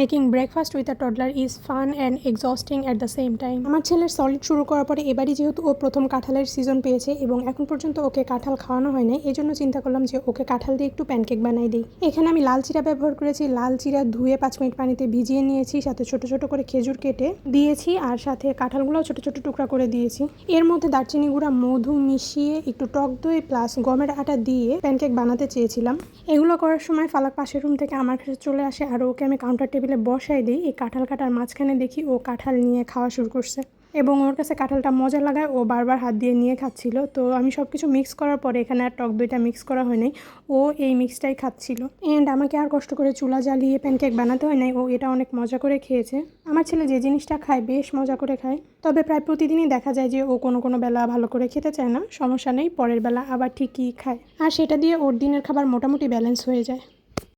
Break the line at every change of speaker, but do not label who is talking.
Making breakfast with a toddler is fun and exhausting at the same time. আমার ছেলের solid শুরু করার পরে এবারই যেহেতু ও প্রথম কাঁঠালের সিজন পেয়েছে এবং এখন পর্যন্ত ওকে কাঁঠাল খাওয়ানো হয় না, এই জন্য চিন্তা করলাম যে ওকে কাঁঠাল দিয়ে একটু প্যানকেক বানাই দিই। এখানে আমি লাল চিরা ব্যবহার করেছি। লাল চিরা ধুয়ে 5 মিনিট পানিতে ভিজিয়ে নিয়েছি, সাথে ছোট ছোট করে খেজুর কেটে দিয়েছি আর সাথে কাঁঠালগুলোও ছোট ছোট টুকরা করে দিয়েছি। এর মধ্যে দারচিনি গুঁড়া, মধু মিশিয়ে একটু টক দই প্লাস গমের আটা দিয়ে প্যানকেক বানাতে চেয়েছিলাম। এগুলো করার সময় ফালাক পাশের রুম থেকে আমার কাছে চলে আসে আর ওকে আমি কাউন্টার টেবিলে বসাই দিই। এই কাঁঠাল কাটার মাঝখানে দেখি ও কাঁঠাল নিয়ে খাওয়া শুরু করছে এবং ওর কাছে কাঁঠালটা মজা লাগায় ও বারবার হাত দিয়ে নিয়ে খাচ্ছিল। তো আমি সব কিছু মিক্স করার পরে, এখানে আর টক দইটা মিক্স করা হয় নাই, ও এই মিক্সটাই খাচ্ছিল। অ্যান্ড আমাকে আর কষ্ট করে চুলা জ্বালিয়ে প্যানকেক বানাতে হয় নাই, ও এটা অনেক মজা করে খেয়েছে। আমার ছেলে যে জিনিসটা খায় বেশ মজা করে খায়, তবে প্রায় প্রতিদিনই দেখা যায় যে ও কোনো বেলা ভালো করে খেতে চায় না। সমস্যা নেই, পরের বেলা আবার ঠিকই খায় আর সেটা দিয়ে ওর দিনের খাবার মোটামুটি ব্যালেন্স হয়ে যায়।